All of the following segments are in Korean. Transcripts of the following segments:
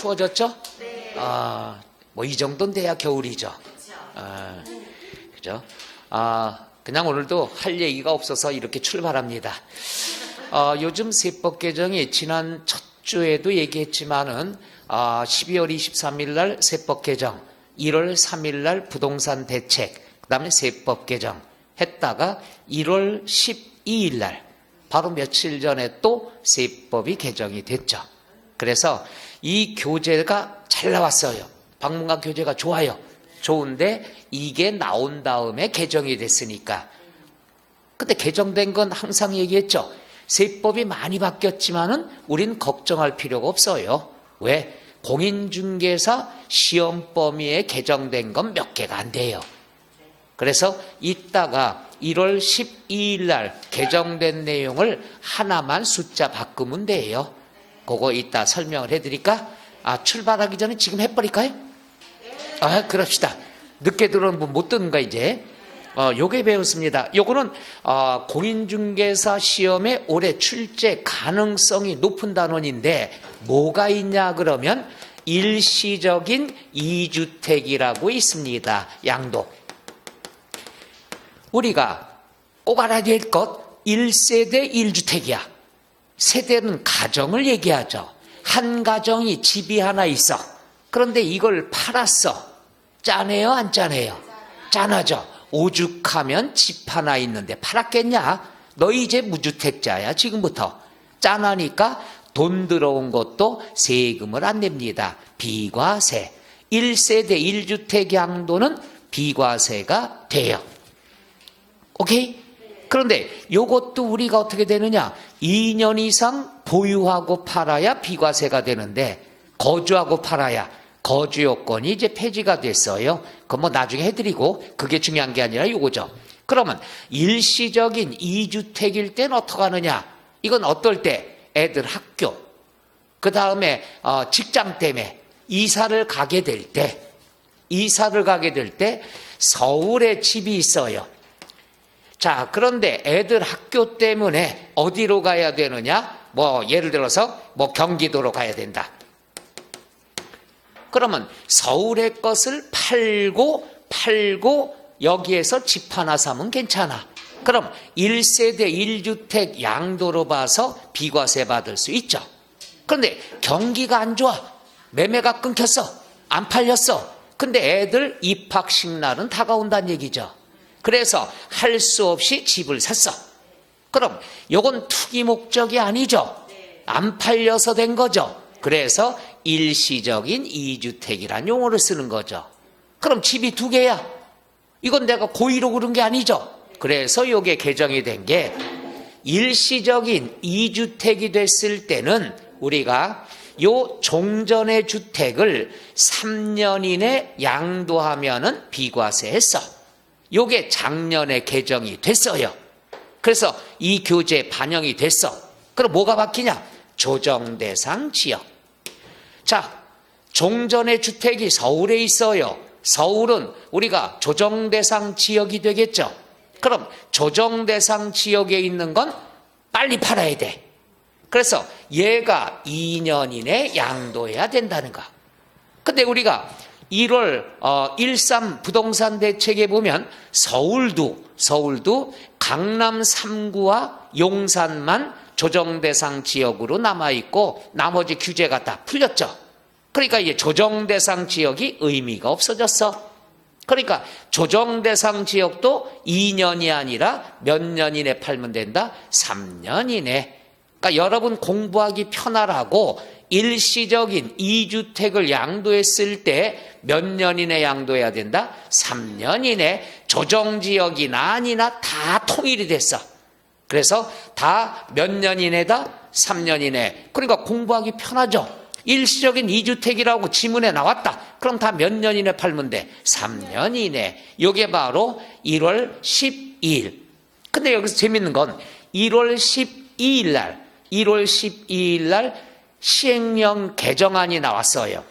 추워졌죠? 네. 뭐 이 정도는 돼야 겨울이죠. 그죠? 그냥 오늘도 할 얘기가 없어서 이렇게 출발합니다. 요즘 세법 개정이 지난 첫 주에도 얘기했지만은 12월 23일 날 세법 개정, 1월 3일 날 부동산 대책, 그다음에 세법 개정 했다가 1월 12일 날 바로 며칠 전에 또 세법이 개정이 됐죠. 그래서 이 교재가 잘 나왔어요. 박문관 교재가 좋아요. 좋은데 이게 나온 다음에 개정이 됐으니까. 근데 개정된 건 항상 얘기했죠. 세법이 많이 바뀌었지만은 우린 걱정할 필요가 없어요. 왜? 공인중개사 시험 범위에 개정된 건 몇 개가 안 돼요. 그래서 이따가 1월 12일 날 개정된 내용을 하나만 숫자 바꾸면 돼요. 그거 이따 설명을 해드릴까? 출발하기 전에 지금 해버릴까요? 그럽시다. 늦게 들어오는 분 못 듣는가 이제? 요게 배웠습니다. 요거는 공인중개사 시험에 올해 출제 가능성이 높은 단원인데 뭐가 있냐 그러면 일시적인 2주택이라고 있습니다. 양도. 우리가 꼭 알아야 될 것 1세대 1주택이야. 세대는 가정을 얘기하죠. 한 가정이 집이 하나 있어. 그런데 이걸 팔았어. 짠해요 안 짠해요? 짠하죠. 오죽하면 집 하나 있는데 팔았겠냐? 너 이제 무주택자야 지금부터. 짠하니까 돈 들어온 것도 세금을 안 냅니다. 비과세. 1세대 1주택 양도는 비과세가 돼요. 오케이? 그런데 이것도 우리가 어떻게 되느냐? 2년 이상 보유하고 팔아야 비과세가 되는데 거주하고 팔아야 거주 요건이 이제 폐지가 됐어요. 그건 뭐 나중에 해드리고 그게 중요한 게 아니라 요거죠. 그러면 일시적인 2주택일 땐 어떻게 하느냐? 이건 어떨 때? 애들 학교, 그 다음에 직장 때문에 이사를 가게 될 때 서울에 집이 있어요. 자, 그런데 애들 학교 때문에 어디로 가야 되느냐? 뭐 예를 들어서 뭐 경기도로 가야 된다. 그러면 서울의 것을 팔고 여기에서 집 하나 사면 괜찮아. 그럼 1세대 1주택 양도로 봐서 비과세 받을 수 있죠. 그런데 경기가 안 좋아. 매매가 끊겼어. 안 팔렸어. 근데 애들 입학식 날은 다가온다는 얘기죠. 그래서 할 수 없이 집을 샀어. 그럼 이건 투기 목적이 아니죠. 안 팔려서 된 거죠. 그래서 일시적인 2주택이라는 용어를 쓰는 거죠. 그럼 집이 2개야. 이건 내가 고의로 그런 게 아니죠. 그래서 이게 개정이 된 게 일시적인 2주택이 됐을 때는 우리가 요 종전의 주택을 3년 이내 양도하면은 비과세 했어. 요게 작년에 개정이 됐어요. 그래서 이 교재에 반영이 됐어. 그럼 뭐가 바뀌냐? 조정대상 지역. 자, 종전의 주택이 서울에 있어요. 서울은 우리가 조정대상 지역이 되겠죠. 그럼 조정대상 지역에 있는 건 빨리 팔아야 돼. 그래서 얘가 2년 이내 양도해야 된다는 거. 근데 우리가 1월 13 부동산 대책에 보면 서울도 강남 3구와 용산만 조정대상 지역으로 남아있고 나머지 규제가 다 풀렸죠. 그러니까 이제 조정대상 지역이 의미가 없어졌어. 그러니까 조정대상 지역도 2년이 아니라 몇 년 이내 팔면 된다? 3년 이내. 그러니까 여러분 공부하기 편하라고 일시적인 2주택을 양도했을 때 몇 년 이내 양도해야 된다? 3년 이내. 조정지역이나 아니나 다 통일이 됐어. 그래서 다 몇 년 이내다? 3년 이내. 그러니까 공부하기 편하죠. 일시적인 2주택이라고 지문에 나왔다. 그럼 다 몇 년 이내 팔면 돼? 3년 이내. 이게 바로 1월 12일. 근데 여기서 재밌는 건 1월 12일 날 시행령 개정안이 나왔어요.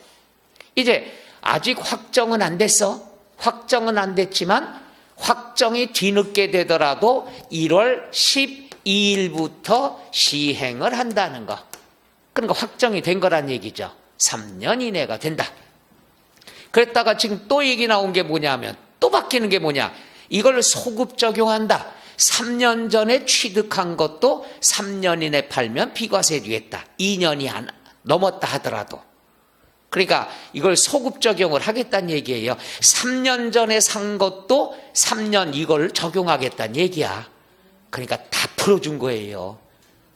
이제 아직 확정은 안 됐어. 확정은 안 됐지만 확정이 뒤늦게 되더라도 1월 12일부터 시행을 한다는 거. 그러니까 확정이 된 거란 얘기죠. 3년 이내가 된다. 그랬다가 지금 또 얘기 나온 게 뭐냐면 또 바뀌는 게 뭐냐. 이걸 소급 적용한다. 3년 전에 취득한 것도 3년 이내 팔면 비과세 되겠다. 2년이 넘었다 하더라도. 그러니까 이걸 소급 적용을 하겠다는 얘기예요. 3년 전에 산 것도 3년 이걸 적용하겠다는 얘기야. 그러니까 다 풀어준 거예요.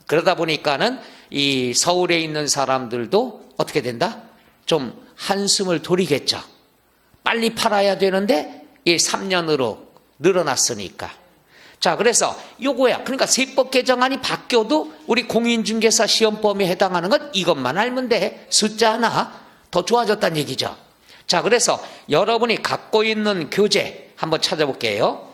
그러다 보니까는 이 서울에 있는 사람들도 어떻게 된다? 좀 한숨을 돌리겠죠. 빨리 팔아야 되는데 이 3년으로 늘어났으니까. 자, 그래서 요거야. 그러니까 세법 개정안이 바뀌어도 우리 공인중개사 시험 범위에 해당하는 건 이것만 알면 돼. 숫자 하나 더 좋아졌다는 얘기죠. 자, 그래서 여러분이 갖고 있는 교재 한번 찾아볼게요.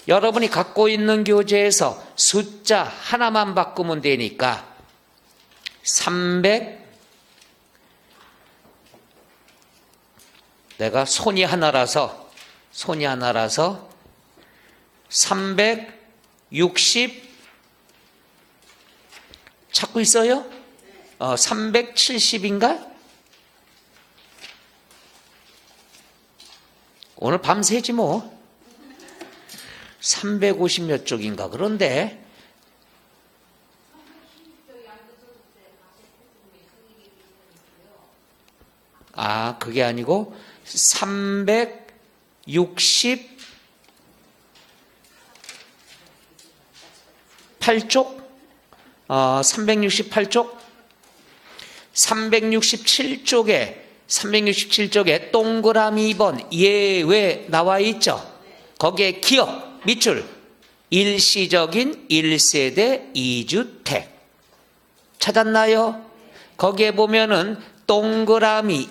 여러분이 갖고 있는 교재에서 숫자 하나만 바꾸면 되니까 300 내가 손이 하나라서 360 찾고 있어요? 370인가? 오늘 밤새지 뭐. 350 몇 쪽인가 그런데 그게 아니고 368쪽 368쪽 367쪽에 동그라미 2번 예외 나와 있죠. 거기에 기업 밑줄 일시적인 1세대 2주택 찾았나요? 거기에 보면은 동그라미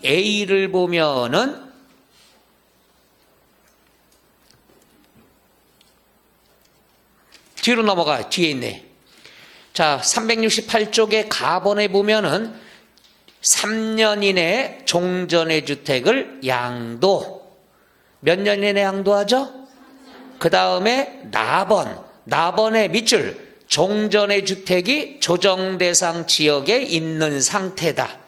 A를 보면은 뒤로 넘어가. 뒤에 있네. 자, 368쪽에 가번에 보면은 3년 이내 종전의 주택을 양도. 몇 년 이내 양도하죠? 그 다음에 나번의 밑줄. 종전의 주택이 조정대상 지역에 있는 상태다.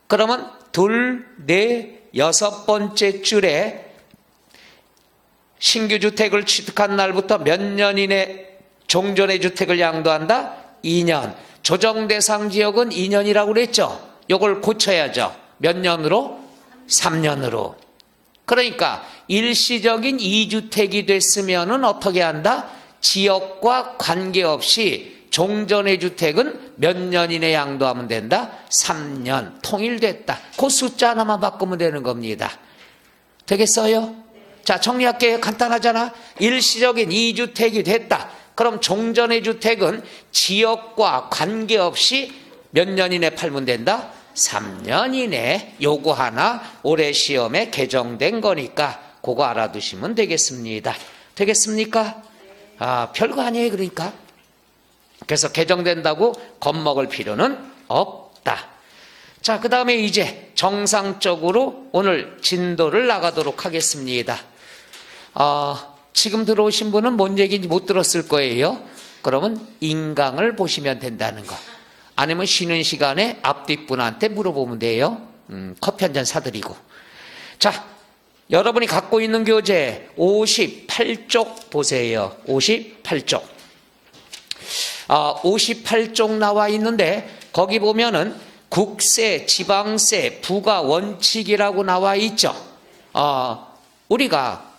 그러면 둘, 넷, 여섯 번째 줄에 신규 주택을 취득한 날부터 몇 년 이내 종전의 주택을 양도한다? 2년. 조정대상 지역은 2년이라고 그랬죠? 이걸 고쳐야죠. 몇 년으로? 3년으로. 그러니까 일시적인 2주택이 됐으면은 어떻게 한다? 지역과 관계없이 종전의 주택은 몇 년 이내 양도하면 된다? 3년. 통일됐다. 그 숫자 하나만 바꾸면 되는 겁니다. 되겠어요? 자, 정리할게요. 간단하잖아. 일시적인 2주택이 됐다. 그럼 종전의 주택은 지역과 관계없이 몇 년 이내 팔면 된다? 3년 이내. 요거 하나 올해 시험에 개정된 거니까 그거 알아두시면 되겠습니다. 되겠습니까? 별거 아니에요. 그러니까. 그래서 개정된다고 겁먹을 필요는 없다. 자, 그 다음에 이제 정상적으로 오늘 진도를 나가도록 하겠습니다. 지금 들어오신 분은 뭔 얘기인지 못 들었을 거예요. 그러면 인강을 보시면 된다는 거. 아니면 쉬는 시간에 앞뒷 분한테 물어보면 돼요. 커피 한 잔 사드리고. 자, 여러분이 갖고 있는 교재 58쪽 보세요. 58쪽. 58쪽 나와 있는데 거기 보면은 국세, 지방세, 부과 원칙이라고 나와 있죠. 우리가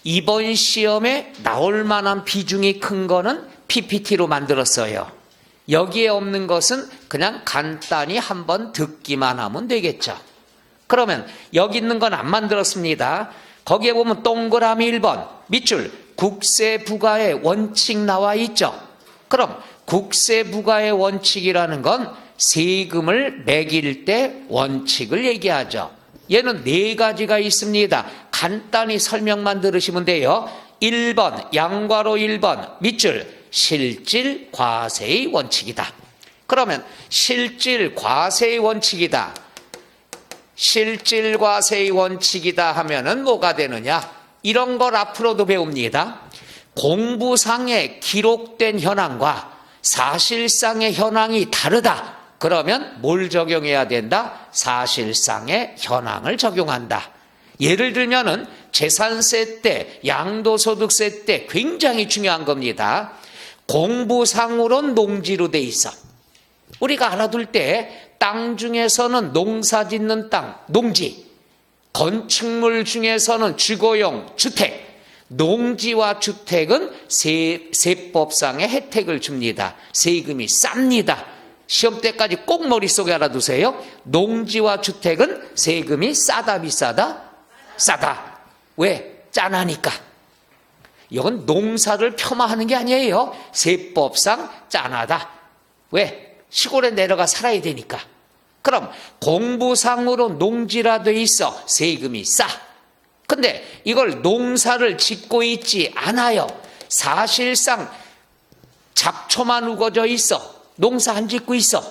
이번 시험에 나올 만한 비중이 큰 거는 PPT로 만들었어요. 여기에 없는 것은 그냥 간단히 한번 듣기만 하면 되겠죠. 그러면 여기 있는 건 안 만들었습니다. 거기에 보면 동그라미 1번 밑줄 국세 부과의 원칙 나와 있죠. 그럼 국세 부과의 원칙이라는 건 세금을 매길 때 원칙을 얘기하죠. 얘는 네 가지가 있습니다. 간단히 설명만 들으시면 돼요. 1번 양괄호 1번 밑줄 실질 과세의 원칙이다. 그러면 실질 과세의 원칙이다. 실질 과세의 원칙이다 하면은 뭐가 되느냐? 이런 걸 앞으로도 배웁니다. 공부상에 기록된 현황과 사실상의 현황이 다르다. 그러면 뭘 적용해야 된다? 사실상의 현황을 적용한다. 예를 들면은 재산세 때, 양도소득세 때 굉장히 중요한 겁니다. 공부상으로는 농지로 돼 있어. 우리가 알아둘 때 땅 중에서는 농사 짓는 땅, 농지, 건축물 중에서는 주거용, 주택, 농지와 주택은 세법상의 혜택을 줍니다. 세금이 쌉니다. 시험 때까지 꼭 머릿속에 알아두세요. 농지와 주택은 세금이 싸다 비싸다? 싸다. 왜? 짠하니까. 이건 농사를 폄하하는 게 아니에요. 세법상 짠하다. 왜? 시골에 내려가 살아야 되니까. 그럼 공부상으로 농지라 돼 있어. 세금이 싸. 근데 이걸 농사를 짓고 있지 않아요. 사실상 잡초만 우거져 있어. 농사 안 짓고 있어.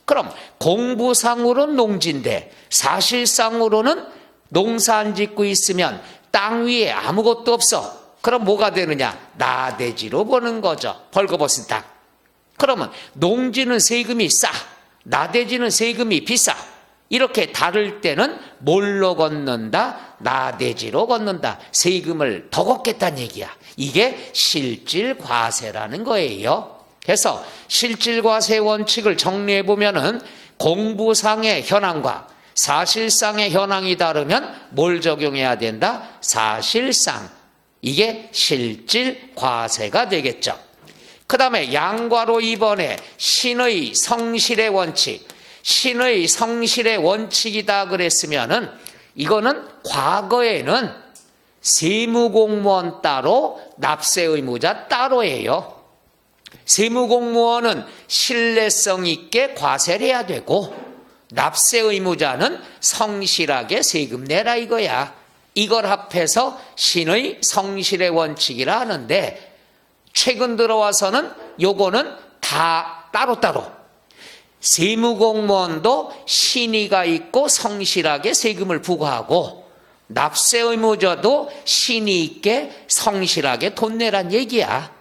그럼 공부상으로는 농지인데 사실상으로는 농사 안 짓고 있으면 땅 위에 아무것도 없어. 그럼 뭐가 되느냐? 나대지로 보는 거죠. 벌거벗은 땅. 그러면 농지는 세금이 싸. 나대지는 세금이 비싸. 이렇게 다를 때는 뭘로 걷는다? 나대지로 걷는다. 세금을 더 걷겠다는 얘기야. 이게 실질과세라는 거예요. 그래서 실질과세 원칙을 정리해 보면은 공부상의 현황과 사실상의 현황이 다르면 뭘 적용해야 된다? 사실상. 이게 실질과세가 되겠죠. 그 다음에 양과로 2번에 신의 성실의 원칙. 신의 성실의 원칙이다 그랬으면은 이거는 과거에는 세무공무원 따로 납세의무자 따로예요. 세무공무원은 신뢰성 있게 과세를 해야 되고 납세의무자는 성실하게 세금 내라 이거야. 이걸 합해서 신의 성실의 원칙이라 하는데 최근 들어와서는 요거는 다 따로따로 세무공무원도 신의가 있고 성실하게 세금을 부과하고 납세의무자도 신의 있게 성실하게 돈 내란 얘기야.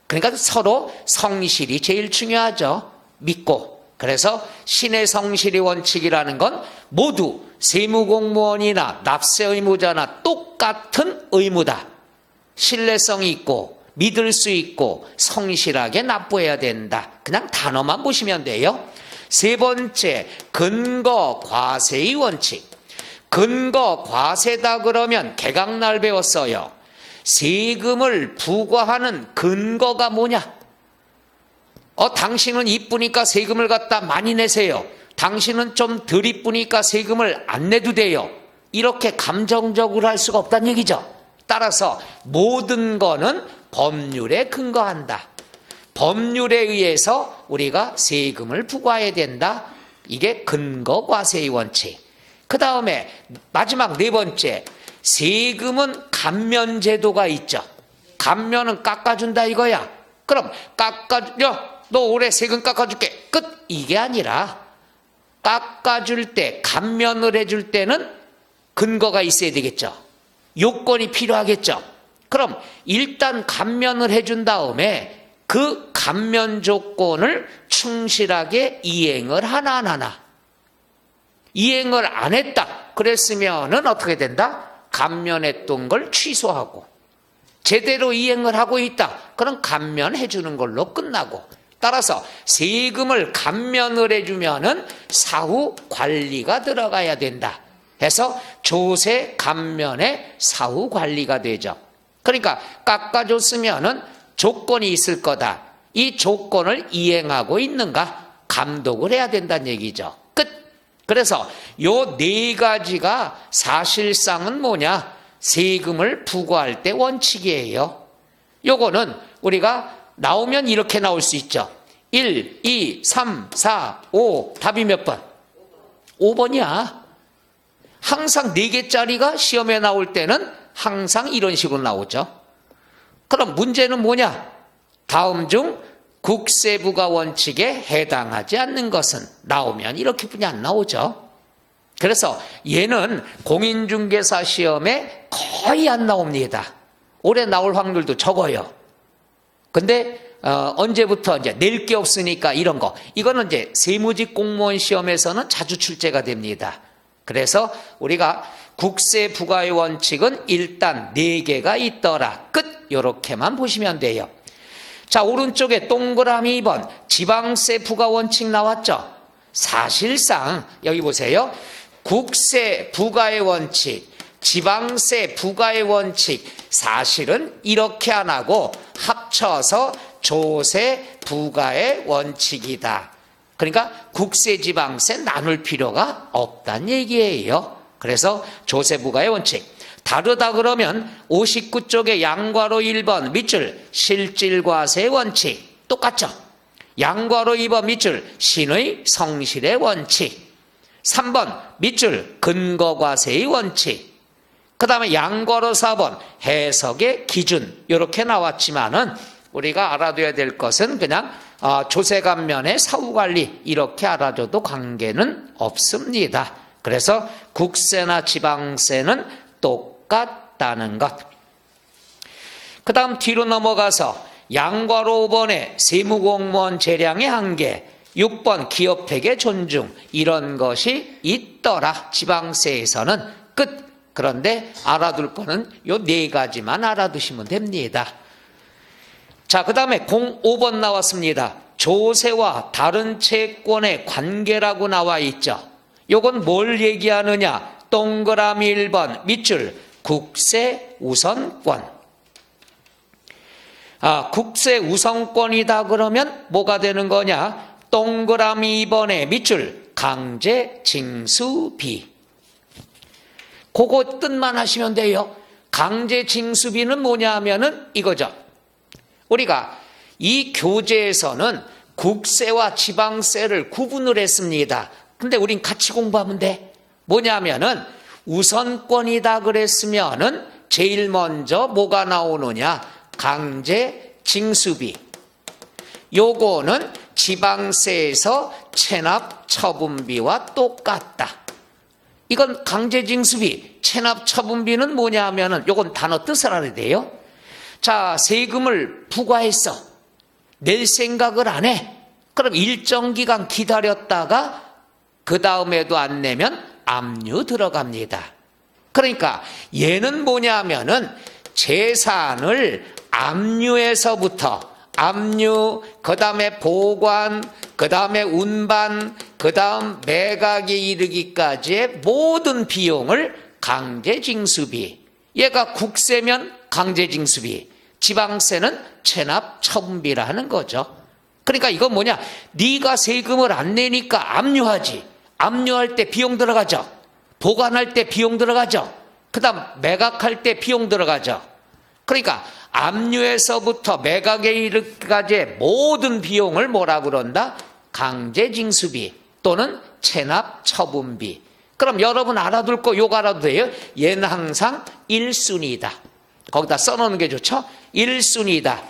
그러니까 서로 성실이 제일 중요하죠. 믿고. 그래서 신의 성실의 원칙이라는 건 모두 세무공무원이나 납세의무자나 똑같은 의무다. 신뢰성이 있고 믿을 수 있고 성실하게 납부해야 된다. 그냥 단어만 보시면 돼요. 세 번째, 근거 과세의 원칙. 근거 과세다 그러면 개강날 배웠어요. 세금을 부과하는 근거가 뭐냐? 당신은 이쁘니까 세금을 갖다 많이 내세요. 당신은 좀 덜 이쁘니까 세금을 안 내도 돼요. 이렇게 감정적으로 할 수가 없다는 얘기죠. 따라서 모든 거는 법률에 근거한다. 법률에 의해서 우리가 세금을 부과해야 된다. 이게 근거 과세의 원칙. 그 다음에 마지막 네 번째, 세금은 감면 제도가 있죠. 감면은 깎아준다 이거야. 그럼 너 올해 세금 깎아줄게. 끝. 이게 아니라 깎아줄 때, 감면을 해줄 때는 근거가 있어야 되겠죠. 요건이 필요하겠죠. 그럼 일단 감면을 해준 다음에 그 감면 조건을 충실하게 이행을 하나 안 하나. 이행을 안 했다. 그랬으면은 어떻게 된다? 감면했던 걸 취소하고 제대로 이행을 하고 있다. 그럼 감면해 주는 걸로 끝나고. 따라서 세금을 감면을 해주면은 사후 관리가 들어가야 된다. 해서 조세 감면의 사후 관리가 되죠. 그러니까 깎아줬으면은 조건이 있을 거다. 이 조건을 이행하고 있는가 감독을 해야 된다는 얘기죠. 끝. 그래서 요 네 가지가 사실상은 뭐냐? 세금을 부과할 때 원칙이에요. 요거는 우리가 나오면 이렇게 나올 수 있죠. 1, 2, 3, 4, 5 답이 몇 번? 5번이야. 항상 4개짜리가 시험에 나올 때는 항상 이런 식으로 나오죠. 그럼 문제는 뭐냐? 다음 중 국세부가 원칙에 해당하지 않는 것은 나오면 이렇게뿐이 안 나오죠. 그래서 얘는 공인중개사 시험에 거의 안 나옵니다. 올해 나올 확률도 적어요. 근데 언제부터 이제 낼 게 없으니까 이런 거. 이거는 이제 세무직 공무원 시험에서는 자주 출제가 됩니다. 그래서 우리가 국세 부과의 원칙은 일단 4개가 있더라. 끝. 요렇게만 보시면 돼요. 자, 오른쪽에 동그라미 2번 지방세 부과 원칙 나왔죠? 사실상 여기 보세요. 국세 부과의 원칙, 지방세 부과의 원칙, 사실은 이렇게 안 하고 합쳐서 조세 부과의 원칙이다. 그러니까 국세 지방세 나눌 필요가 없다는 얘기예요. 그래서 조세 부과의 원칙. 다르다 그러면 59쪽에 양괄호 1번 밑줄 실질과세의 원칙 똑같죠? 양괄호 2번 밑줄 신의 성실의 원칙. 3번 밑줄 근거과세의 원칙. 그 다음에 양괄호 4번 해석의 기준. 이렇게 나왔지만은 우리가 알아둬야 될 것은 그냥 조세관면의 사후관리 이렇게 알아줘도 관계는 없습니다. 그래서 국세나 지방세는 똑같다는 것. 그 다음 뒤로 넘어가서 양괄호 5번의 세무공무원 재량의 한계, 6번 기업회계 존중 이런 것이 있더라. 지방세에서는 끝. 그런데 알아둘 거는 요 4가지만 알아두시면 됩니다. 자, 그 다음에 05번 나왔습니다. 조세와 다른 채권의 관계라고 나와 있죠. 요건 뭘 얘기하느냐? 동그라미 1번 밑줄 국세 우선권. 국세 우선권이다 그러면 뭐가 되는 거냐? 동그라미 2번에 밑줄 강제 징수비. 그거 뜻만 하시면 돼요. 강제 징수비는 뭐냐 하면은 이거죠. 우리가 이 교재에서는 국세와 지방세를 구분을 했습니다. 근데 우린 같이 공부하면 돼. 뭐냐면은 우선권이다 그랬으면은 제일 먼저 뭐가 나오느냐? 강제 징수비. 요거는 지방세에서 체납 처분비와 똑같다. 이건 강제 징수비, 체납 처분비는 뭐냐 하면은 요건 단어 뜻을 알아야 돼요. 자, 세금을 부과했어. 낼 생각을 안 해. 그럼 일정 기간 기다렸다가 그 다음에도 안 내면 압류 들어갑니다. 그러니까 얘는 뭐냐 하면은 재산을 압류에서부터 압류, 그 다음에 보관, 그 다음에 운반, 그 다음 매각에 이르기까지의 모든 비용을 강제징수비. 얘가 국세면 강제징수비, 지방세는 체납처분비라 하는 거죠. 그러니까 이건 뭐냐? 네가 세금을 안 내니까 압류하지. 압류할 때 비용 들어가죠. 보관할 때 비용 들어가죠. 그 다음 매각할 때 비용 들어가죠. 그러니까 압류에서부터 매각에 이르기까지의 모든 비용을 뭐라 그런다? 강제징수비 또는 체납처분비. 그럼 여러분 알아둘 거 요거 알아도 돼요. 얘는 항상 1순위다. 거기다 써놓는 게 좋죠. 1순위다.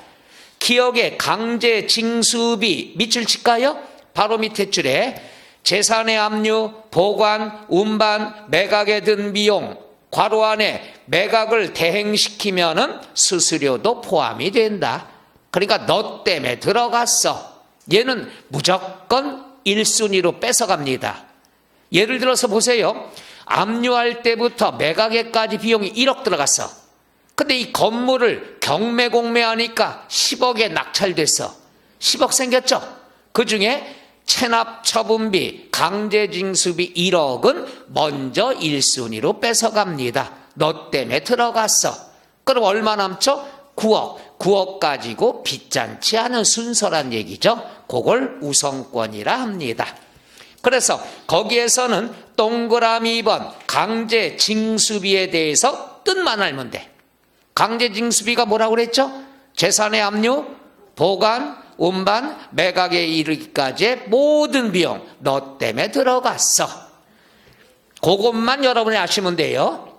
기억에 강제징수비 밑줄 칠까요? 바로 밑에 줄에 재산의 압류, 보관, 운반, 매각에 든 비용 괄호 안에 매각을 대행시키면은 수수료도 포함이 된다. 그러니까 너 때문에 들어갔어. 얘는 무조건 1순위로 뺏어갑니다. 예를 들어서 보세요. 압류할 때부터 매각에까지 비용이 1억 들어갔어. 근데 이 건물을 경매공매하니까 10억에 낙찰됐어. 10억 생겼죠? 그 중에 체납처분비, 강제징수비 1억은 먼저 1순위로 뺏어갑니다. 너 때문에 들어갔어. 그럼 얼마 남죠? 9억. 9억 가지고 빚잔치 하는 순서란 얘기죠. 그걸 우선권이라 합니다. 그래서 거기에서는 동그라미 2번 강제징수비에 대해서 뜻만 알면 돼. 강제징수비가 뭐라고 그랬죠? 재산의 압류, 보관, 운반, 매각에 이르기까지의 모든 비용 너 때문에 들어갔어. 그것만 여러분이 아시면 돼요.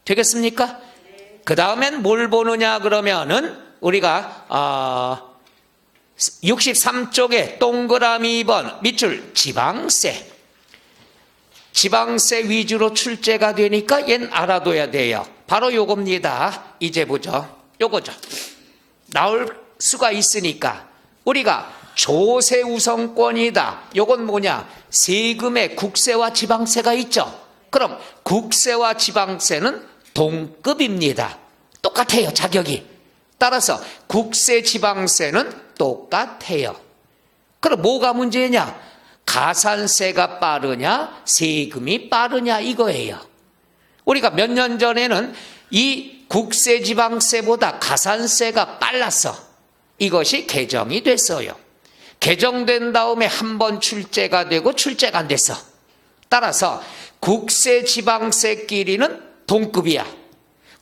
되겠습니까? 그 다음엔 뭘 보느냐 그러면은 우리가 63쪽에 동그라미 2번 밑줄 지방세. 지방세 위주로 출제가 되니까 얜 알아둬야 돼요. 바로 요겁니다. 이제 보죠. 요거죠. 나올 수가 있으니까 우리가 조세 우선권이다. 요건 뭐냐? 세금에 국세와 지방세가 있죠. 그럼 국세와 지방세는 동급입니다. 똑같아요, 자격이. 따라서 국세, 지방세는 똑같아요. 그럼 뭐가 문제냐? 가산세가 빠르냐, 세금이 빠르냐 이거예요. 우리가 몇 년 전에는 이 국세, 지방세보다 가산세가 빨랐어. 이것이 개정이 됐어요. 개정된 다음에 한 번 출제가 되고 출제가 안 됐어. 따라서 국세, 지방세끼리는 동급이야.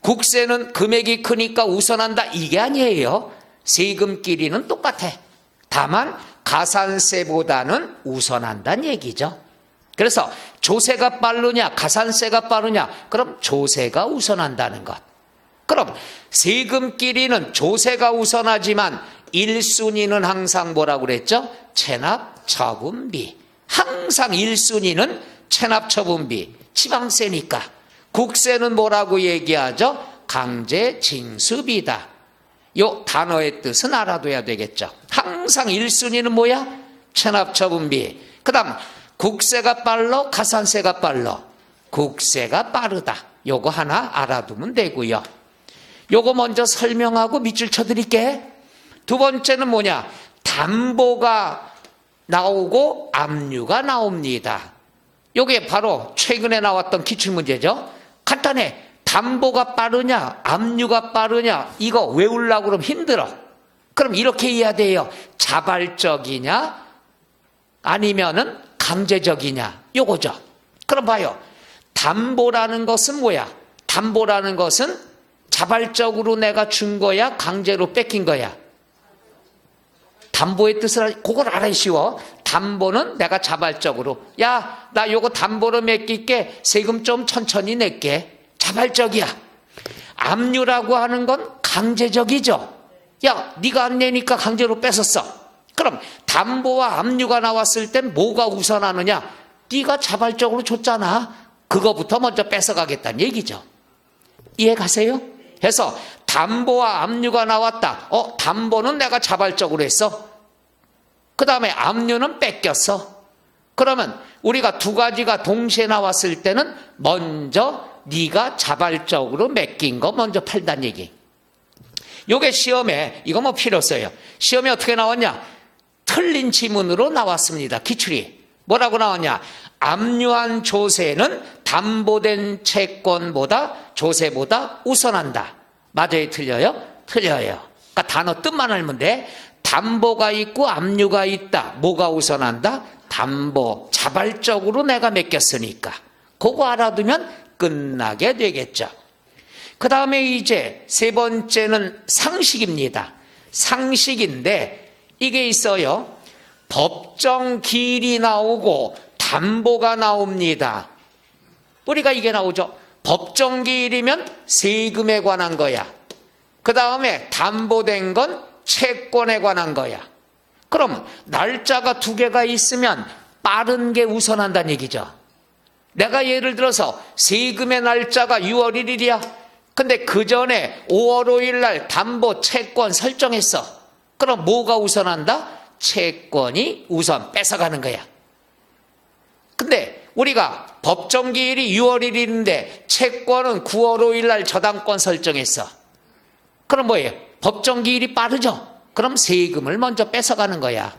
국세는 금액이 크니까 우선한다 이게 아니에요. 세금끼리는 똑같아. 다만 가산세보다는 우선한다는 얘기죠. 그래서 조세가 빠르냐 가산세가 빠르냐, 그럼 조세가 우선한다는 것. 그럼 세금끼리는 조세가 우선하지만 1순위는 항상 뭐라고 그랬죠? 체납처분비. 항상 1순위는 체납처분비, 지방세니까. 국세는 뭐라고 얘기하죠? 강제징수비다. 요 단어의 뜻은 알아둬야 되겠죠. 항상 1순위는 뭐야? 체납처분비. 그 다음 국세가 빨라 가산세가 빨라? 국세가 빠르다. 요거 하나 알아두면 되고요. 요거 먼저 설명하고 밑줄 쳐드릴게. 두 번째는 뭐냐? 담보가 나오고 압류가 나옵니다. 요게 바로 최근에 나왔던 기출문제죠. 간단해. 담보가 빠르냐 압류가 빠르냐 이거 외우려고 그러면 힘들어. 그럼 이렇게 해야 돼요. 자발적이냐 아니면은 강제적이냐 요거죠. 그럼 봐요. 담보라는 것은 뭐야? 담보라는 것은 자발적으로 내가 준 거야 강제로 뺏긴 거야? 담보의 뜻을 그걸 알아야 쉬워. 담보는 내가 자발적으로, 야, 나 요거 담보로 맡길게, 세금 좀 천천히 낼게. 자발적이야. 압류라고 하는 건 강제적이죠. 야, 네가 안 내니까 강제로 뺏었어. 그럼 담보와 압류가 나왔을 땐 뭐가 우선하느냐? 네가 자발적으로 줬잖아. 그거부터 먼저 뺏어가겠다는 얘기죠. 이해 가세요? 해서 담보와 압류가 나왔다. 담보는 내가 자발적으로 했어. 그 다음에 압류는 뺏겼어. 그러면 우리가 두 가지가 동시에 나왔을 때는 먼저 네가 자발적으로 맡긴 거 먼저 팔단 얘기. 요게 시험에 이거 뭐 필요 없어요. 시험에 어떻게 나왔냐? 틀린 지문으로 나왔습니다. 기출이 뭐라고 나왔냐? 압류한 조세는 담보된 채권보다 조세보다 우선한다. 맞아요? 틀려요? 틀려요. 그러니까 단어 뜻만 알면 돼. 담보가 있고 압류가 있다. 뭐가 우선한다? 담보. 자발적으로 내가 맡겼으니까. 그거 알아두면 끝나게 되겠죠. 그 다음에 이제 세 번째는 상식입니다. 상식인데 이게 있어요. 법정 기일이 나오고 담보가 나옵니다. 우리가 이게 나오죠. 법정 기일이면 세금에 관한 거야. 그 다음에 담보된 건 채권에 관한 거야. 그럼 날짜가 두 개가 있으면 빠른 게 우선한다는 얘기죠. 내가 예를 들어서 세금의 날짜가 6월 1일이야. 근데 그 전에 5월 5일 날 담보 채권 설정했어. 그럼 뭐가 우선한다? 채권이 우선 뺏어가는 거야. 근데 우리가 법정기일이 6월 1일인데 채권은 9월 5일 날 저당권 설정했어. 그럼 뭐예요? 법정기일이 빠르죠? 그럼 세금을 먼저 뺏어가는 거야.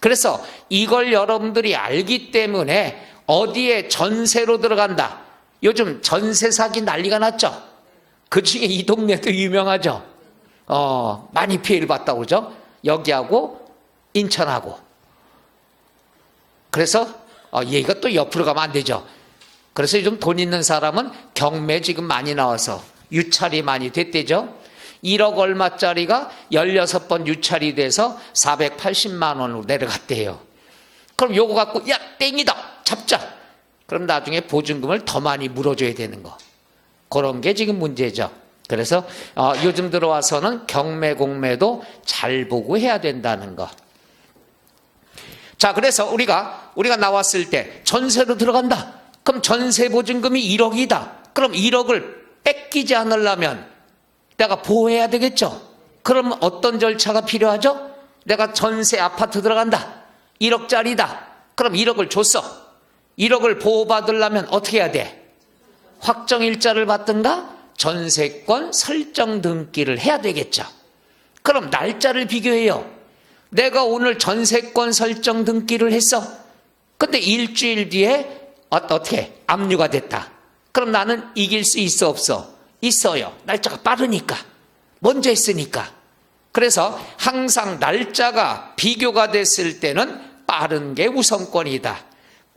그래서 이걸 여러분들이 알기 때문에 어디에 전세로 들어간다. 요즘 전세 사기 난리가 났죠? 그 중에 이 동네도 유명하죠? 많이 피해를 봤다고 그러죠? 여기하고 인천하고. 그래서 얘가 또 옆으로 가면 안 되죠. 그래서 요즘 돈 있는 사람은 경매 지금 많이 나와서 유찰이 많이 됐대죠. 1억 얼마짜리가 16번 유찰이 돼서 480만 원으로 내려갔대요. 그럼 요거 갖고 야 땡이다 잡자. 그럼 나중에 보증금을 더 많이 물어줘야 되는 거. 그런 게 지금 문제죠. 그래서 요즘 들어와서는 경매 공매도 잘 보고 해야 된다는 거. 자, 그래서 우리가 나왔을 때 전세로 들어간다. 그럼 전세 보증금이 1억이다. 그럼 1억을 뺏기지 않으려면 내가 보호해야 되겠죠. 그럼 어떤 절차가 필요하죠? 내가 전세 아파트 들어간다. 1억짜리다. 그럼 1억을 줬어. 1억을 보호받으려면 어떻게 해야 돼? 확정일자를 받든가 전세권 설정 등기를 해야 되겠죠. 그럼 날짜를 비교해요. 내가 오늘 전세권 설정 등기를 했어. 근데 일주일 뒤에 어떻게 압류가 됐다. 그럼 나는 이길 수 있어 없어? 있어요. 날짜가 빠르니까. 먼저 했으니까. 그래서 항상 날짜가 비교가 됐을 때는 빠른 게 우선권이다.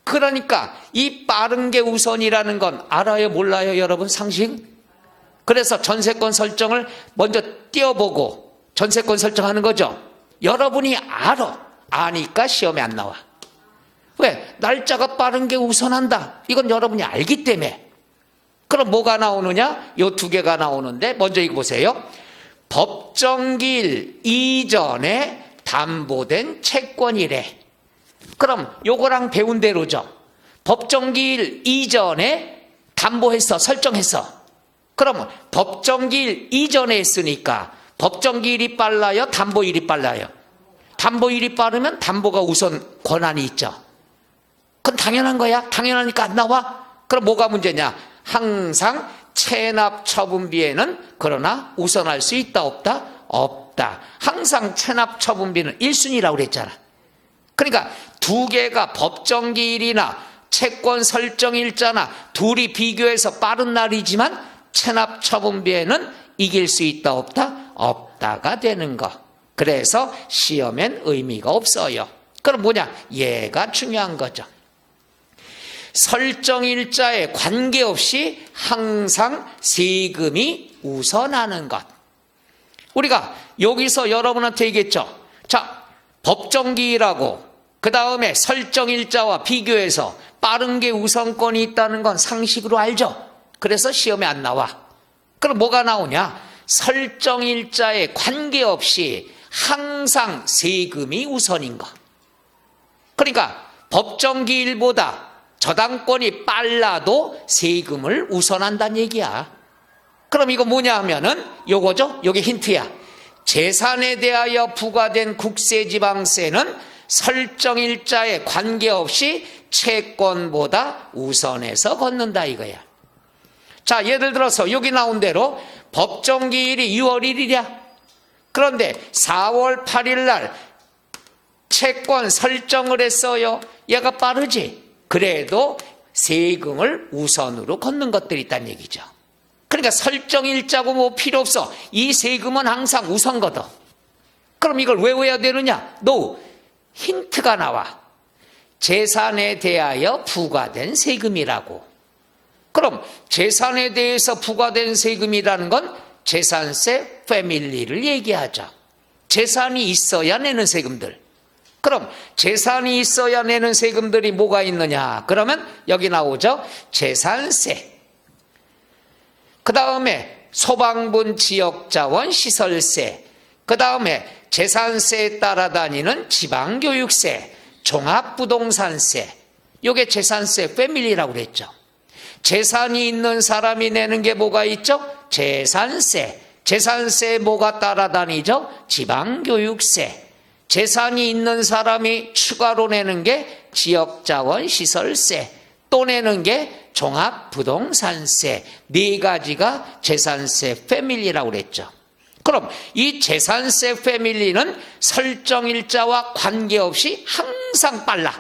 그러니까 이 빠른 게 우선이라는 건 알아요 몰라요 여러분 상식? 그래서 전세권 설정을 먼저 띄워보고 전세권 설정하는 거죠. 여러분이 아니까 시험에 안 나와. 왜? 날짜가 빠른 게 우선한다. 이건 여러분이 알기 때문에. 그럼 뭐가 나오느냐? 요 두 개가 나오는데 먼저 이거 보세요. 법정기일 이전에 담보된 채권이래. 그럼 요거랑 배운 대로죠. 법정기일 이전에 담보했어, 설정했어. 그러면 법정기일 이전에 했으니까 법정기일이 빨라요, 담보일이 빨라요? 담보일이 빠르면 담보가 우선 권한이 있죠. 그건 당연한 거야. 당연하니까 안 나와. 그럼 뭐가 문제냐? 항상 체납 처분비에는 그러나 우선할 수 있다 없다? 없다. 항상 체납 처분비는 1순위라고 그랬잖아. 그러니까 두 개가 법정기일이나 채권 설정일자나 둘이 비교해서 빠른 날이지만 체납 처분비에는 이길 수 있다 없다? 없다가 되는 거. 그래서 시험엔 의미가 없어요. 그럼 뭐냐? 얘가 중요한 거죠. 설정일자에 관계없이 항상 세금이 우선하는 것. 우리가 여기서 여러분한테 얘기했죠. 자, 법정기일하고 그 다음에 설정일자와 비교해서 빠른 게 우선권이 있다는 건 상식으로 알죠. 그래서 시험에 안 나와. 그럼 뭐가 나오냐? 설정일자에 관계없이 항상 세금이 우선인 거. 그러니까 법정기일보다 저당권이 빨라도 세금을 우선한다는 얘기야. 그럼 이거 뭐냐 하면은 요거죠. 요게 힌트야. 재산에 대하여 부과된 국세지방세는 설정일자에 관계없이 채권보다 우선해서 걷는다 이거야. 자, 예를 들어서 여기 나온 대로 법정기일이 6월 1일이야. 그런데 4월 8일 날 채권 설정을 했어요. 얘가 빠르지. 그래도 세금을 우선으로 걷는 것들이 있다는 얘기죠. 그러니까 설정일자고 뭐 필요 없어. 이 세금은 항상 우선 걷어. 그럼 이걸 왜 외워야 되느냐? 힌트가 나와. 재산에 대하여 부과된 세금이라고. 그럼 재산에 대해서 부과된 세금이라는 건 재산세 패밀리를 얘기하죠. 재산이 있어야 내는 세금들. 그럼 재산이 있어야 내는 세금들이 뭐가 있느냐? 그러면 여기 나오죠. 재산세. 그 다음에 소방분 지역자원 시설세. 그 다음에 재산세에 따라다니는 지방교육세, 종합부동산세. 이게 재산세 패밀리라고 그랬죠. 재산이 있는 사람이 내는 게 뭐가 있죠? 재산세. 재산세에 뭐가 따라다니죠? 지방교육세. 재산이 있는 사람이 추가로 내는 게 지역자원시설세, 또 내는 게 종합부동산세. 네 가지가 재산세 패밀리라고 그랬죠. 그럼 이 재산세 패밀리는 설정일자와 관계없이 항상 빨라.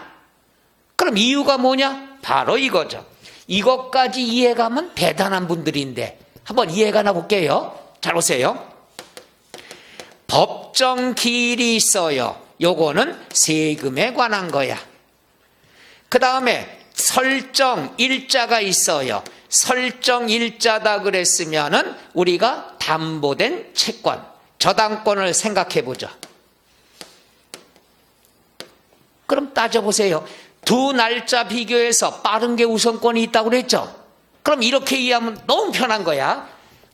그럼 이유가 뭐냐? 바로 이거죠. 이것까지 이해가면 대단한 분들인데 한번 이해가 볼게요. 잘 보세요. 법정기일이 있어요. 요거는 세금에 관한 거야. 그 다음에 설정일자가 있어요. 설정일자다 그랬으면은 우리가 담보된 채권, 저당권을 생각해 보죠. 그럼 따져보세요. 두 날짜 비교해서 빠른 게 우선권이 있다고 그랬죠. 그럼 이렇게 이해하면 너무 편한 거야.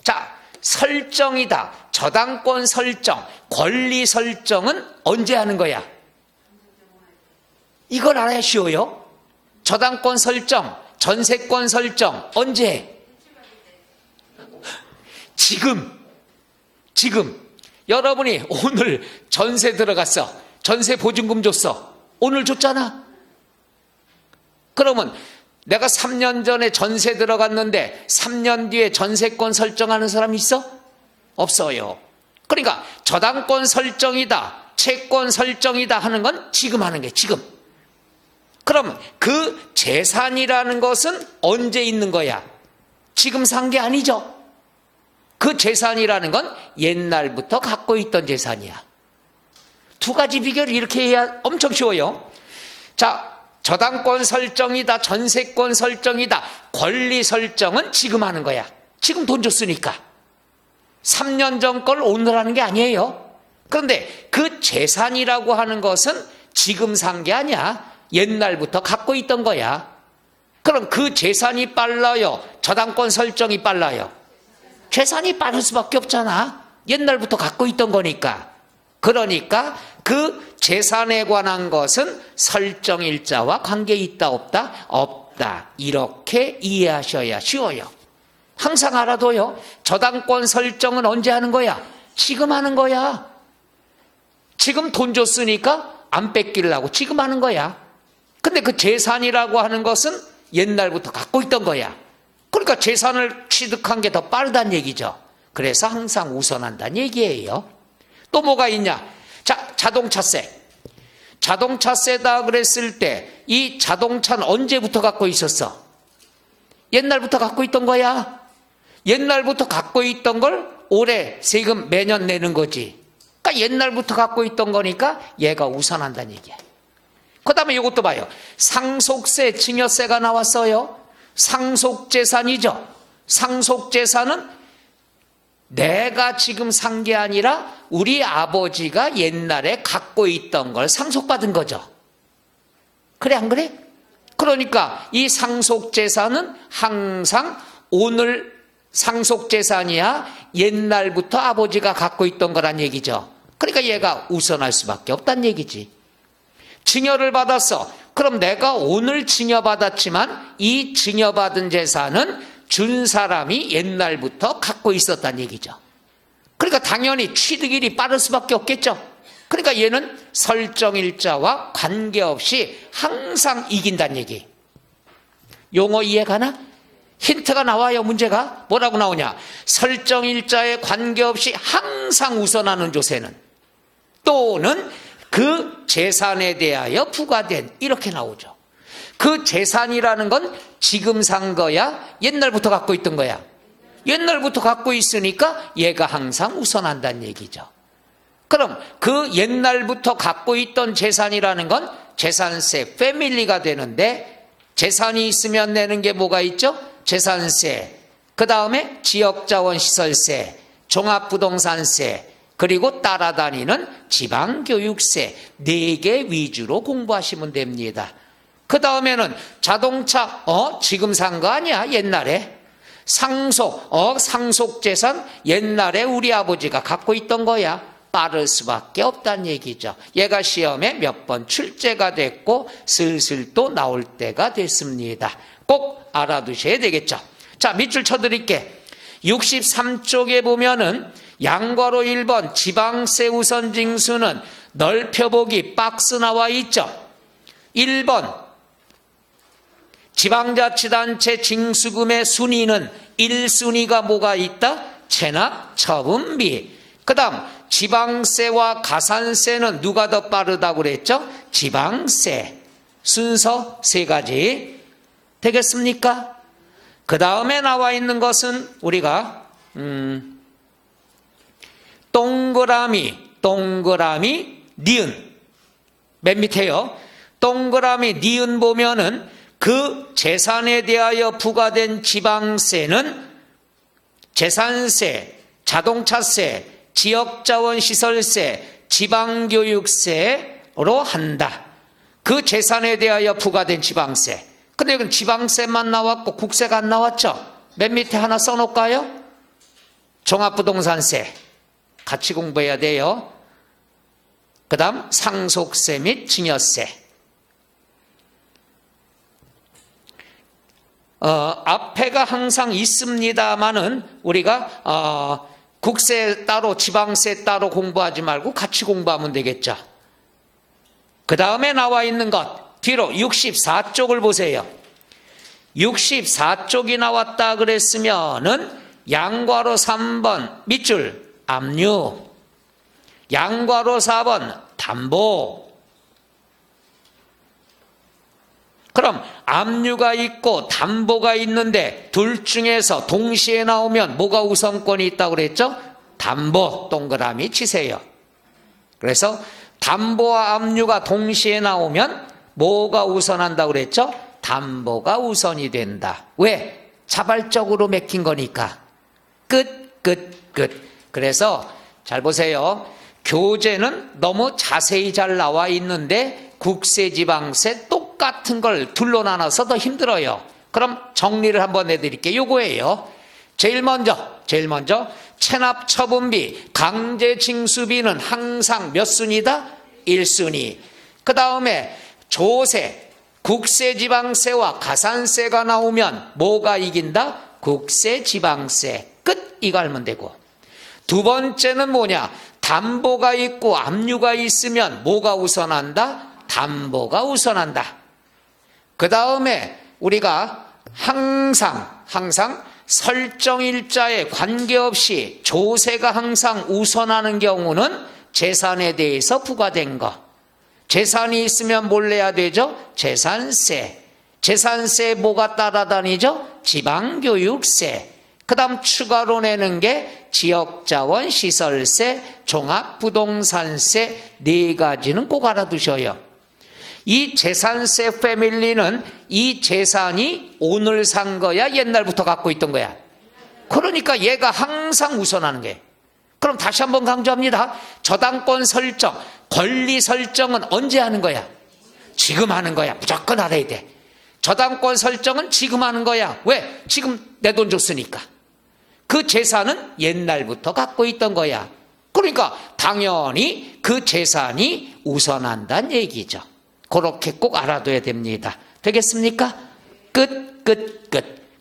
자, 설정이다. 저당권 설정, 권리 설정은 언제 하는 거야? 이걸 알아야 쉬워요. 저당권 설정, 전세권 설정 언제? 지금 여러분이 오늘 전세 들어갔어. 전세 보증금 줬어. 오늘 줬잖아. 그러면 내가 3년 전에 전세 들어갔는데 3년 뒤에 전세권 설정하는 사람 있어? 없어요. 그러니까 저당권 설정이다, 채권 설정이다 하는 건 지금 하는 게 지금. 그럼 그 재산이라는 것은 언제 있는 거야? 지금 산 게 아니죠. 그 재산이라는 건 옛날부터 갖고 있던 재산이야. 두 가지 비교를 이렇게 해야 엄청 쉬워요. 자, 저당권 설정이다, 전세권 설정이다, 권리 설정은 지금 하는 거야. 지금 돈 줬으니까. 3년 전 걸 오늘 하는 게 아니에요. 그런데 그 재산이라고 하는 것은 지금 산 게 아니야. 옛날부터 갖고 있던 거야. 그럼 그 재산이 빨라요? 저당권 설정이 빨라요? 재산이 빠를 수밖에 없잖아. 옛날부터 갖고 있던 거니까. 그러니까 그 재산에 관한 것은 설정일자와 관계 있다 없다? 없다. 이렇게 이해하셔야 쉬워요. 항상 알아둬요. 저당권 설정은 언제 하는 거야? 지금 하는 거야. 지금 돈 줬으니까 안 뺏기려고 지금 하는 거야. 근데 그 재산이라고 하는 것은 옛날부터 갖고 있던 거야. 그러니까 재산을 취득한 게 더 빠르다는 얘기죠. 그래서 항상 우선한다는 얘기예요. 또 뭐가 있냐? 자, 자동차세. 자동차세다 그랬을 때 이 자동차는 언제부터 갖고 있었어? 옛날부터 갖고 있던 거야. 옛날부터 갖고 있던 걸 올해 세금 매년 내는 거지. 그러니까 옛날부터 갖고 있던 거니까 얘가 우선한다는 얘기야. 그 다음에 이것도 봐요. 상속세, 증여세가 나왔어요. 상속재산이죠. 상속재산은 내가 지금 산 게 아니라 우리 아버지가 옛날에 갖고 있던 걸 상속받은 거죠. 그래 안 그래? 그러니까 이 상속재산은 항상 오늘 상속재산이야 옛날부터 아버지가 갖고 있던 거란 얘기죠. 그러니까 얘가 우선할 수밖에 없다는 얘기지. 증여를 받았어. 그럼 내가 오늘 증여받았지만 이 증여받은 재산은 준 사람이 옛날부터 갖고 있었다는 얘기죠. 그러니까 당연히 취득일이 빠를 수밖에 없겠죠. 그러니까 얘는 설정일자와 관계없이 항상 이긴다는 얘기. 용어 이해가나? 힌트가 나와요. 문제가 뭐라고 나오냐? 설정일자에 관계없이 항상 우선하는 조세는 또는 그 재산에 대하여 부과된 이렇게 나오죠. 그 재산이라는 건 지금 산 거야? 옛날부터 갖고 있던 거야? 옛날부터 갖고 있으니까 얘가 항상 우선한다는 얘기죠. 그럼 그 옛날부터 갖고 있던 재산이라는 건 재산세 패밀리가 되는데 재산이 있으면 내는 게 뭐가 있죠? 재산세, 그 다음에 지역자원시설세, 종합부동산세, 그리고 따라다니는 지방교육세 4개 위주로 공부하시면 됩니다. 그 다음에는 자동차, 지금 산 거 아니야 옛날에. 상속재산 옛날에 우리 아버지가 갖고 있던 거야. 빠를 수밖에 없다는 얘기죠. 얘가 시험에 몇 번 출제가 됐고 슬슬 또 나올 때가 됐습니다. 꼭 알아두셔야 되겠죠. 자, 밑줄 쳐드릴게. 63쪽에 보면은 양괄호 1번 지방세 우선 징수는 넓혀보기 박스 나와 있죠. 1번 지방자치단체 징수금의 순위는 1순위가 뭐가 있다? 체납 처분비. 그 다음 지방세와 가산세는 누가 더 빠르다고 그랬죠? 지방세. 순서 3가지 되겠습니까? 그 다음에 나와 있는 것은 우리가 동그라미 니은 맨 밑에요. 동그라미 니은 보면은 그 재산에 대하여 부과된 지방세는 재산세, 자동차세, 지역자원시설세, 지방교육세로 한다. 그 재산에 대하여 부과된 지방세. 근데 이건 지방세만 나왔고 국세가 안 나왔죠? 맨 밑에 하나 써놓을까요? 종합부동산세 같이 공부해야 돼요. 그 다음 상속세 및 증여세. 앞에가 항상 있습니다만은 우리가 국세 따로 지방세 따로 공부하지 말고 같이 공부하면 되겠죠. 그 다음에 나와 있는 것 뒤로 64쪽을 보세요. 64쪽이 나왔다 그랬으면은 양괄호 3번 밑줄 압류, 양괄호 4번 담보. 그럼 압류가 있고 담보가 있는데 둘 중에서 동시에 나오면 뭐가 우선권이 있다고 그랬죠? 담보 동그라미 치세요. 그래서 담보와 압류가 동시에 나오면 뭐가 우선한다고 그랬죠? 담보가 우선이 된다. 왜? 자발적으로 맡긴 거니까. 끝. 그래서 잘 보세요. 교재는 너무 자세히 잘 나와 있는데 국세, 지방세 똑같은 걸 둘로 나눠서 더 힘들어요. 그럼 정리를 한번 해드릴게요. 요거예요. 제일 먼저 체납 처분비, 강제징수비는 항상 몇 순위다? 1순위. 그 다음에 조세, 국세, 지방세와 가산세가 나오면 뭐가 이긴다? 국세, 지방세. 끝. 이거 알면 되고. 두 번째는 뭐냐? 담보가 있고 압류가 있으면 뭐가 우선한다? 담보가 우선한다. 그 다음에 우리가 항상 설정일자에 관계없이 조세가 항상 우선하는 경우는 재산에 대해서 부과된 거. 재산이 있으면 뭘 내야 되죠? 재산세. 재산세에 뭐가 따라다니죠? 지방교육세. 그 다음 추가로 내는 게 지역자원 시설세, 종합부동산세 네 가지는 꼭 알아두셔요. 이 재산세 패밀리는 이 재산이 오늘 산 거야? 옛날부터 갖고 있던 거야? 그러니까 얘가 항상 우선하는 거예요. 그럼 다시 한번 강조합니다. 저당권 설정, 권리 설정은 언제 하는 거야? 지금 하는 거야. 무조건 알아야 돼. 저당권 설정은 지금 하는 거야. 왜? 지금 내 돈 줬으니까. 그 재산은 옛날부터 갖고 있던 거야. 그러니까 당연히 그 재산이 우선한다는 얘기죠. 그렇게 꼭 알아둬야 됩니다. 되겠습니까? 끝.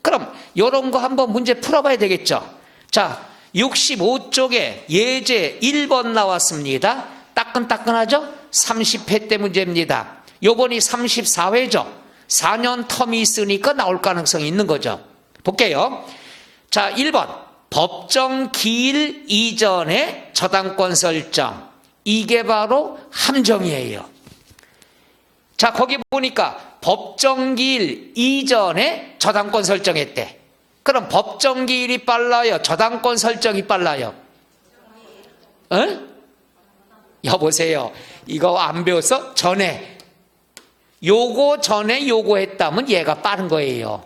그럼 이런 거 한번 문제 풀어봐야 되겠죠. 자, 65쪽에 예제 1번 나왔습니다. 따끈따끈하죠? 30회 때 문제입니다. 요번이 34회죠. 4년 텀이 있으니까 나올 가능성이 있는 거죠. 볼게요. 자, 1번 법정 기일 이전에 저당권 설정. 이게 바로 함정이에요. 자, 거기 보니까 법정 기일 이전에 저당권 설정했대. 그럼 법정 기일이 빨라요? 저당권 설정이 빨라요? 여보세요. 이거 안 배웠어? 전에. 요거 전에 요거 했다면 얘가 빠른 거예요.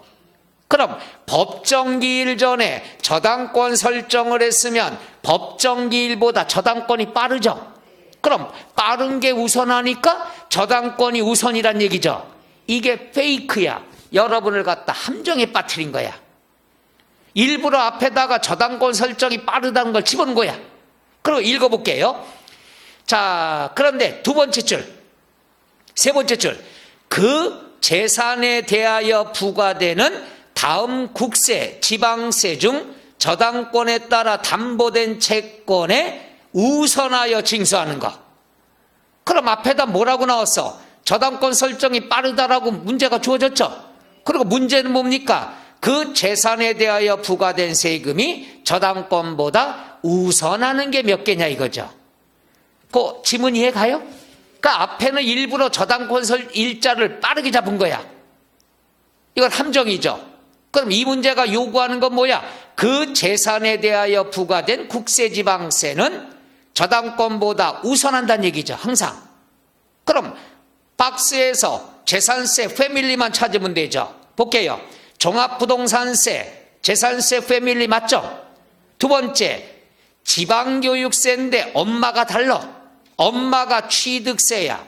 그럼 법정기일 전에 저당권 설정을 했으면 법정기일보다 저당권이 빠르죠. 그럼 빠른 게 우선하니까 저당권이 우선이란 얘기죠. 이게 페이크야. 여러분을 갖다 함정에 빠뜨린 거야. 일부러 앞에다가 저당권 설정이 빠르다는 걸 집어넣은 거야. 그리고 읽어볼게요. 자, 그런데 두 번째 줄, 세 번째 줄, 그 재산에 대하여 부과되는 다음 국세, 지방세 중 저당권에 따라 담보된 채권에 우선하여 징수하는 것. 그럼 앞에다 뭐라고 나왔어? 저당권 설정이 빠르다라고 문제가 주어졌죠. 그리고 문제는 뭡니까? 그 재산에 대하여 부과된 세금이 저당권보다 우선하는 게 몇 개냐 이거죠. 그 지문 이해 가요? 그러니까 앞에는 일부러 저당권 일자를 빠르게 잡은 거야. 이건 함정이죠. 그럼 이 문제가 요구하는 건 뭐야? 그 재산에 대하여 부과된 국세지방세는 저당권보다 우선한다는 얘기죠. 항상. 그럼 박스에서 재산세 패밀리만 찾으면 되죠. 볼게요. 종합부동산세, 재산세 패밀리 맞죠? 두 번째, 지방교육세인데 엄마가 달라. 엄마가 취득세야.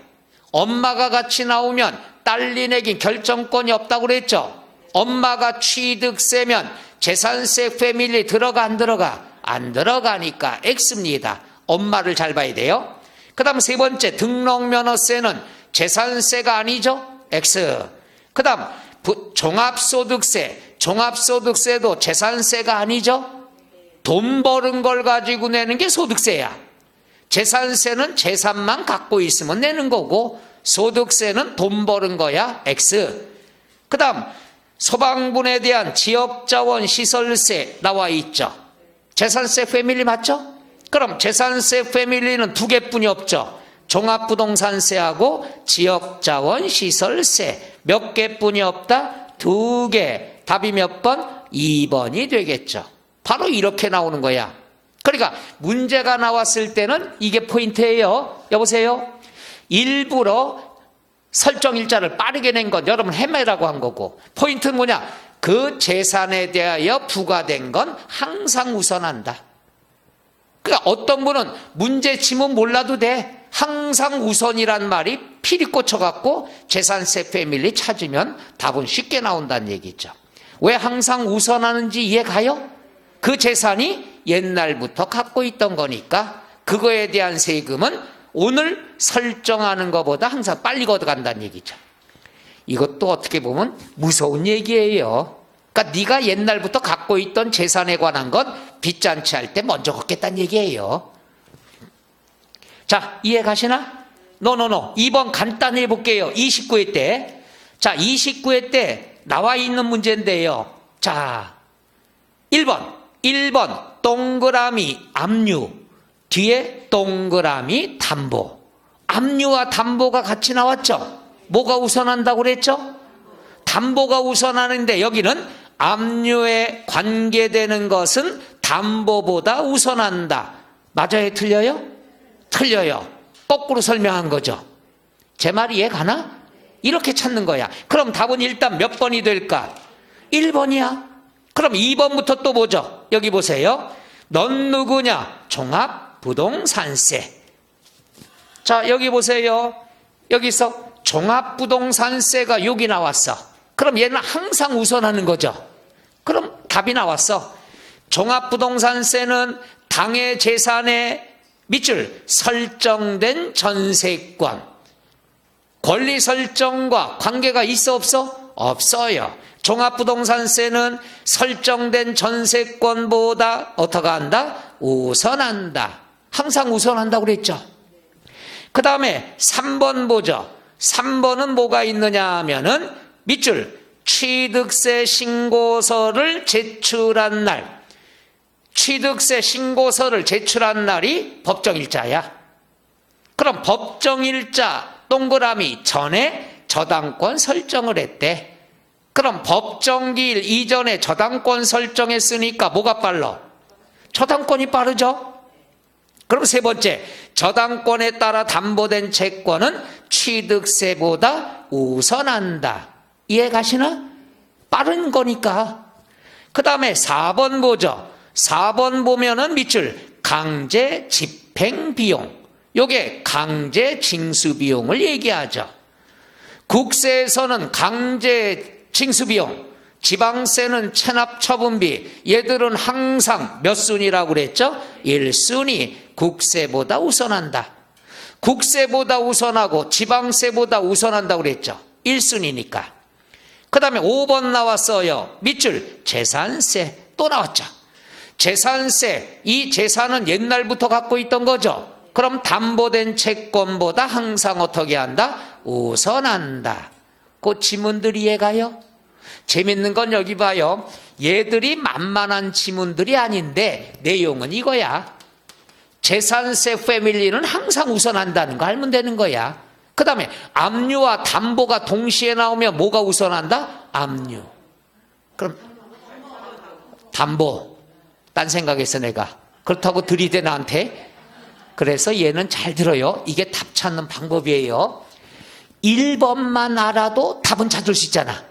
엄마가 같이 나오면 딸이 내긴 결정권이 없다고 그랬죠. 엄마가 취득세면 재산세 패밀리 들어가 안 들어가? 안 들어가니까 X입니다. 엄마를 잘 봐야 돼요. 그 다음 세 번째 등록면허세는 재산세가 아니죠? X. 그 다음 종합소득세. 종합소득세도 재산세가 아니죠? 돈 버는 걸 가지고 내는 게 소득세야. 재산세는 재산만 갖고 있으면 내는 거고, 소득세는 돈 버는 거야, X. 그 다음 소방분에 대한 지역자원 시설세 나와 있죠. 재산세 패밀리 맞죠? 그럼 재산세 패밀리는 두 개뿐이 없죠. 종합부동산세하고 지역자원 시설세. 몇 개뿐이 없다? 두 개. 답이 몇 번? 2번이 되겠죠. 바로 이렇게 나오는 거야. 그러니까 문제가 나왔을 때는 이게 포인트예요. 여보세요? 일부러 설정 일자를 빠르게 낸 건 여러분 헤매라고 한 거고, 포인트는 뭐냐? 그 재산에 대하여 부과된 건 항상 우선한다. 그러니까 어떤 분은 문제 지문 몰라도 돼. 항상 우선이란 말이 필이 꽂혀갖고 재산세 패밀리 찾으면 답은 쉽게 나온다는 얘기죠. 왜 항상 우선하는지 이해 가요? 그 재산이 옛날부터 갖고 있던 거니까 그거에 대한 세금은 오늘 설정하는 것보다 항상 빨리 걷어간다는 얘기죠. 이것도 어떻게 보면 무서운 얘기예요. 그러니까 네가 옛날부터 갖고 있던 재산에 관한 건 빚잔치 할 때 먼저 걷겠다는 얘기예요. 자, 이해 가시나? 노노노. 2번 간단히 해볼게요. 29회 때. 자, 29회 때 나와 있는 문제인데요. 자, 1번 동그라미 압류, 뒤에 동그라미 담보. 압류와 담보가 같이 나왔죠. 뭐가 우선한다고 그랬죠? 담보가 우선하는데 여기는 압류에 관계되는 것은 담보보다 우선한다. 맞아요? 틀려요? 틀려요. 거꾸로 설명한 거죠. 제 말이 이해 가나? 이렇게 찾는 거야. 그럼 답은 일단 몇 번이 될까? 1번이야. 그럼 2번부터 또 보죠. 여기 보세요. 넌 누구냐? 종합부동산세. 자, 여기 보세요. 여기서 종합부동산세가 여기 나왔어. 그럼 얘는 항상 우선하는 거죠. 그럼 답이 나왔어. 종합부동산세는 당의 재산의 밑줄 설정된 전세권. 권리 설정과 관계가 있어 없어? 없어요. 종합부동산세는 설정된 전세권보다 어떻게 한다? 우선한다. 항상 우선한다고 그랬죠. 그 다음에 3번 보죠. 3번은 뭐가 있느냐 하면은 밑줄 취득세 신고서를 제출한 날. 취득세 신고서를 제출한 날이 법정일자야. 그럼 법정일자 동그라미 전에 저당권 설정을 했대. 그럼 법정기일 이전에 저당권 설정했으니까 뭐가 빨라? 저당권이 빠르죠? 그럼 세 번째, 저당권에 따라 담보된 채권은 취득세보다 우선한다. 이해 가시나? 빠른 거니까. 그 다음에 4번 보죠. 4번 보면은 밑줄 강제 집행 비용. 요게 강제 징수 비용을 얘기하죠. 국세에서는 강제 징수 비용, 지방세는 체납 처분비. 얘들은 항상 몇 순위라고 그랬죠? 1순위. 국세보다 우선한다. 국세보다 우선하고 지방세보다 우선한다고 그랬죠. 1순위니까. 그 다음에 5번 나왔어요. 밑줄 재산세. 또 나왔죠. 재산세, 이 재산은 옛날부터 갖고 있던 거죠. 그럼 담보된 채권보다 항상 어떻게 한다? 우선한다. 그 지문들 이해가요? 재밌는 건 여기 봐요. 얘들이 만만한 지문들이 아닌데 내용은 이거야. 재산세 패밀리는 항상 우선한다는 거 알면 되는 거야. 그 다음에 압류와 담보가 동시에 나오면 뭐가 우선한다? 압류. 그럼 담보. 딴 생각했어 내가. 그렇다고 들이대 나한테. 그래서 얘는 잘 들어요. 이게 답 찾는 방법이에요. 1번만 알아도 답은 찾을 수 있잖아.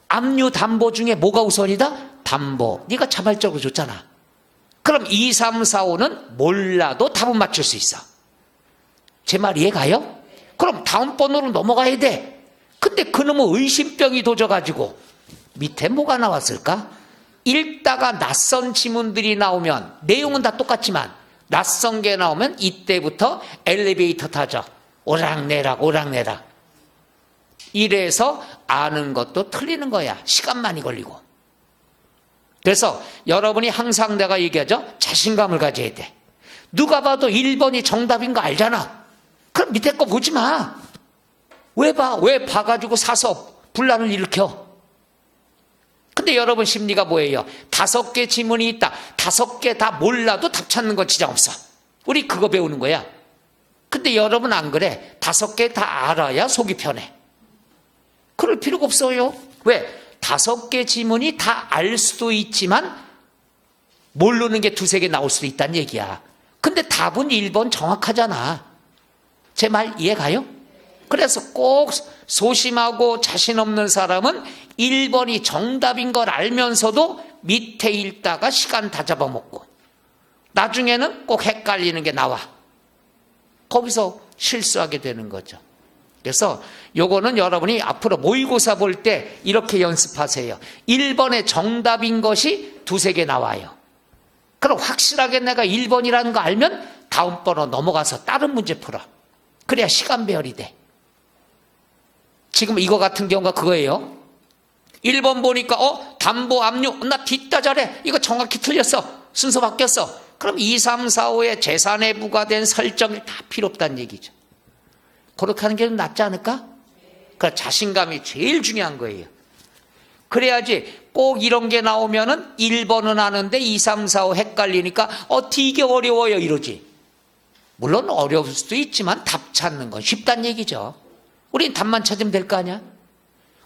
압류 담보 중에 뭐가 우선이다? 담보. 네가 자발적으로 줬잖아. 그럼 2, 3, 4, 5는 몰라도 답은 맞출 수 있어. 제 말 이해가요? 그럼 다음 번으로 넘어가야 돼. 근데 그놈의 의심병이 도져가지고 밑에 뭐가 나왔을까? 읽다가 낯선 지문들이 나오면 내용은 다 똑같지만 낯선 게 나오면 이때부터 엘리베이터 타죠. 오락내락 오락내락. 이래서 아는 것도 틀리는 거야. 시간 많이 걸리고. 그래서 여러분이 항상 내가 얘기하죠. 자신감을 가져야 돼. 누가 봐도 1번이 정답인 거 알잖아. 그럼 밑에 거 보지 마. 왜 봐? 왜 봐가지고 사서 분란을 일으켜? 근데 여러분 심리가 뭐예요? 5개 지문이 있다. 5개 다 몰라도 답 찾는 건 지장 없어. 우리 그거 배우는 거야. 근데 여러분 안 그래. 5개 다 알아야 속이 편해. 그럴 필요가 없어요. 왜? 5개 지문이 다 알 수도 있지만 모르는 게 2-3개 나올 수도 있다는 얘기야. 근데 답은 1번 정확하잖아. 제 말 이해 가요? 그래서 꼭 소심하고 자신 없는 사람은 1번이 정답인 걸 알면서도 밑에 읽다가 시간 다 잡아먹고 나중에는 꼭 헷갈리는 게 나와. 거기서 실수하게 되는 거죠. 그래서 요거는 여러분이 앞으로 모의고사 볼 때 이렇게 연습하세요. 1번의 정답인 것이 2-3개 나와요. 그럼 확실하게 내가 1번이라는 거 알면 다음 번으로 넘어가서 다른 문제 풀어. 그래야 시간 배열이 돼. 지금 이거 같은 경우가 그거예요. 1번 보니까 담보 압류 나 뒷다 잘해. 이거 정확히 틀렸어. 순서 바뀌었어. 그럼 2, 3, 4, 5에 재산에 부과된 설정이 다 필요 없다는 얘기죠. 그렇게 하는 게 낫지 않을까? 그러니까 자신감이 제일 중요한 거예요. 그래야지 꼭 이런 게 나오면은 1번은 아는데 2, 3, 4, 5 헷갈리니까 되게 어려워요 이러지. 물론 어려울 수도 있지만 답 찾는 건 쉽다는 얘기죠. 우린 답만 찾으면 될 거 아니야?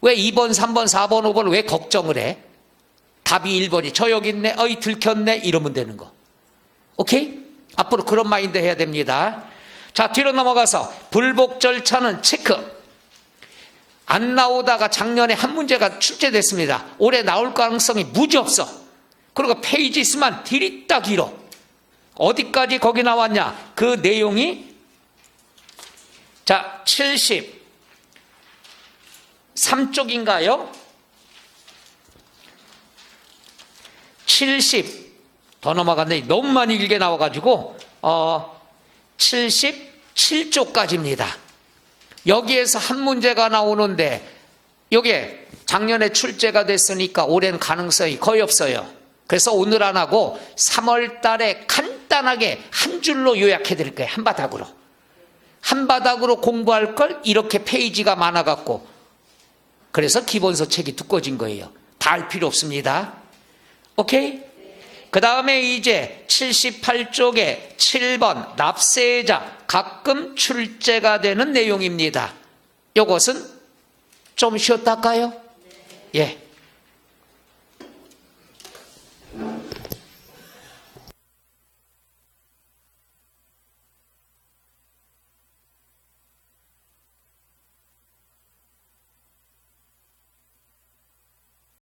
왜 2번, 3번, 4번, 5번 왜 걱정을 해? 답이 1번이 저 여기 있네, 들켰네 이러면 되는 거. 오케이? 앞으로 그런 마인드 해야 됩니다. 자, 뒤로 넘어가서 불복 절차는 체크. 안 나오다가 작년에 한 문제가 출제됐습니다. 올해 나올 가능성이 무지 없어. 그리고 페이지 있으면 디리다 길어. 어디까지 거기 나왔냐? 그 내용이 자 73쪽인가요? 70 더 넘어갔네. 너무 많이 길게 나와가지고 77쪽까지입니다. 여기에서 한 문제가 나오는데 이게 작년에 출제가 됐으니까 올해는 가능성이 거의 없어요. 그래서 오늘 안 하고 3월 달에 간단하게 한 줄로 요약해 드릴 거예요. 한바닥으로. 한바닥으로 공부할 걸 이렇게 페이지가 많아갖고 그래서 기본서 책이 두꺼워진 거예요. 다 할 필요 없습니다. 오케이? 그 다음에 이제 78쪽에 7번 납세자 가끔 출제가 되는 내용입니다. 이것은 좀 쉬었다 할까요? 예.